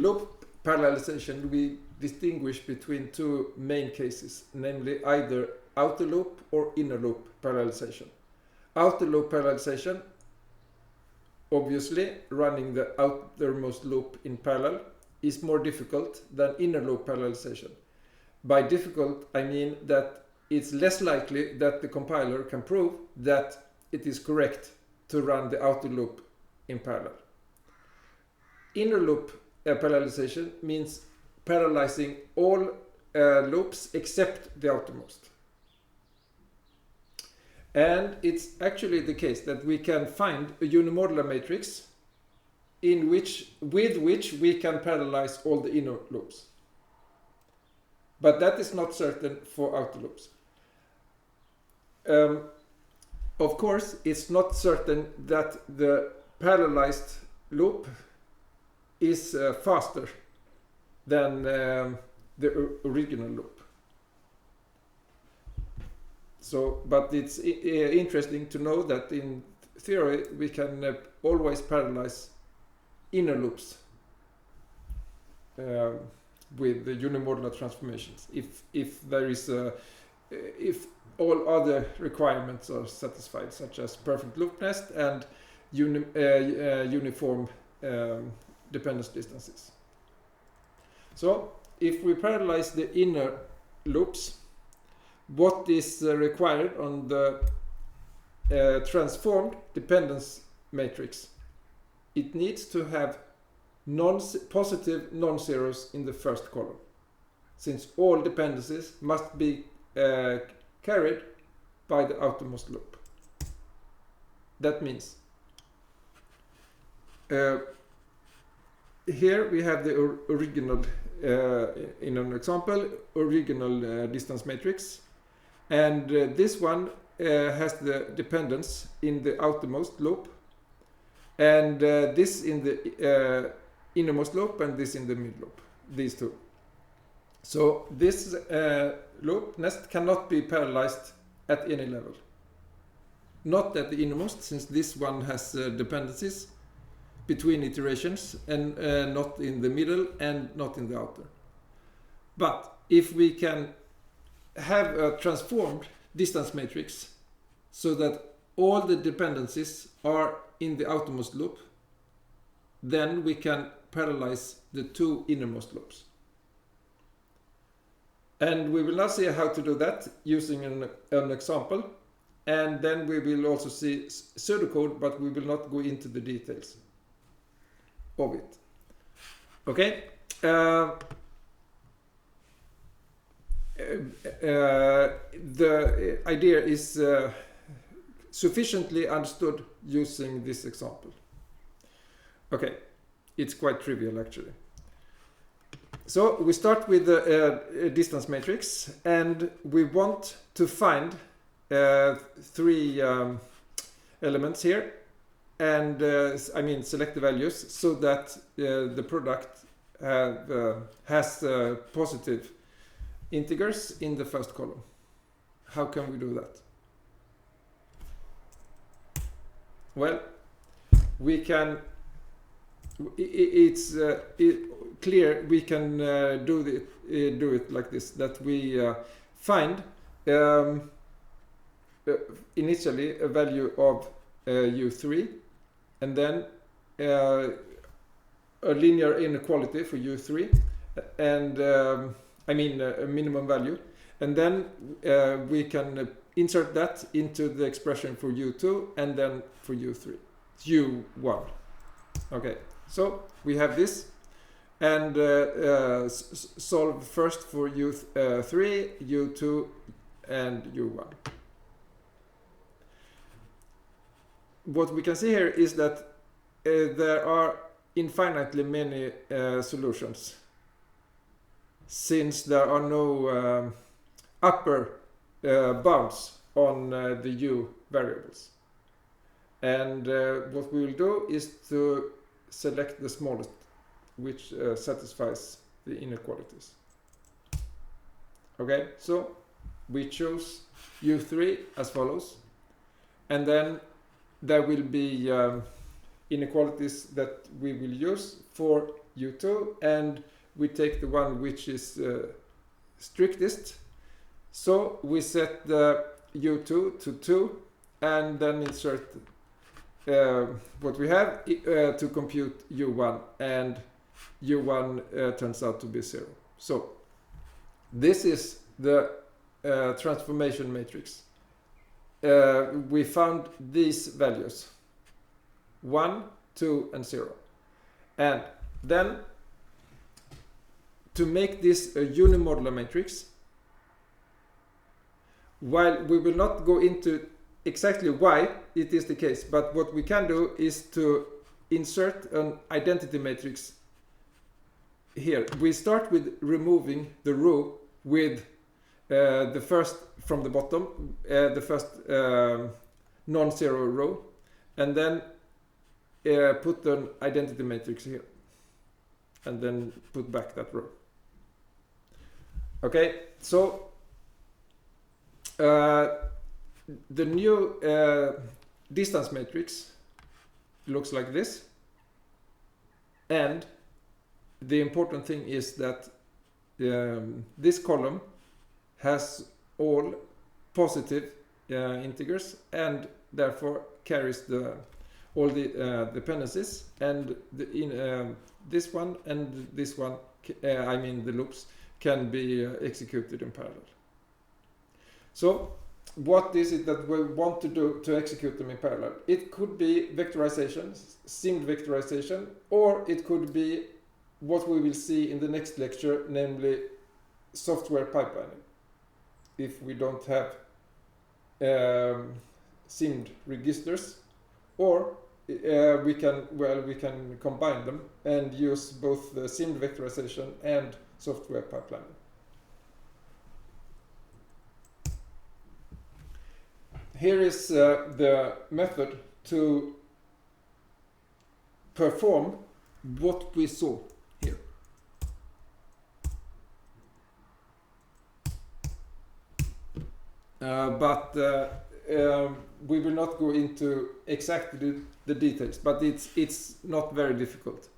Loop parallelization, we distinguish between two main cases, namely either outer loop or inner loop parallelization. Outer loop parallelization, obviously running the outermost loop in parallel, is more difficult than inner loop parallelization. By difficult, I mean that it's less likely that the compiler can prove that it is correct to run the outer loop in parallel. Inner loop parallelization means parallelizing all loops except the outermost. And it's actually the case that we can find a unimodular matrix with which we can parallelize all the inner loops. But that is not certain for outer loops. Of course, it's not certain that the parallelized loop is faster than the original loop. So, but it's interesting to know that in theory we can always parallelize inner loops with the unimodular transformations if there is if all other requirements are satisfied, such as perfect loop nest and uniform dependence distances. So if we parallelize the inner loops, what is required on the transformed dependence matrix? It needs to have positive non-zeros in the first column, since all dependencies must be carried by the outermost loop. That means here we have the original, in an example, original distance matrix, and this one has the dependence in the outermost loop, and this in the innermost loop, and this in the mid loop, these two. So this loop nest cannot be parallelized at any level. Not at the innermost, since this one has dependencies between iterations, and not in the middle and not in the outer. But if we can have a transformed distance matrix so that all the dependencies are in the outermost loop, then we can parallelize the two innermost loops. And we will now see how to do that using an example, and then we will also see pseudocode, but we will not go into the details of it. Okay. The idea is sufficiently understood using this example. Okay, it's quite trivial actually. So we start with the distance matrix, and we want to find three elements here, and I mean select the values so that the product has positive integers in the first column. How can we do that? Well, we can. It's clear we can do it like this: that we find initially a value of U3, and then a linear inequality for U3, and I mean a minimum value, and then we can insert that into the expression for U2 and then for U3, U1. Okay, so we have this, and solve first for U3, U2, and U1. What we can see here is that there are infinitely many solutions, since there are no upper bounds on the U variables. And what we will do is to select the smallest, which satisfies the inequalities. Okay, so we choose U3 as follows, and then there will be inequalities that we will use for U2, and we take the one which is strictest. So we set the U2 to 2 and then insert what we have to compute U1, and U1 turns out to be 0. So this is the transformation matrix. We found these values 1, 2 and 0, and then to make this a unimodular matrix, while we will not go into exactly why it is the case, but what we can do is to insert an identity matrix here. We start with removing the row with the first from the bottom, the first non-zero row, and then put an identity matrix here, and then put back that row. Okay, so the new distance matrix looks like this, and the important thing is that this column has all positive integers and therefore carries all the dependencies, and this one and this one, I mean the loops, can be executed in parallel. So what is it that we want to do to execute them in parallel? It could be vectorization, simmed vectorization, or it could be what we will see in the next lecture, namely software pipelining. If we don't have simmed registers, or we can combine them and use both the simmed vectorization and software pipelining. Here is the method to perform what we saw here. But we will not go into exactly the details, but it's not very difficult.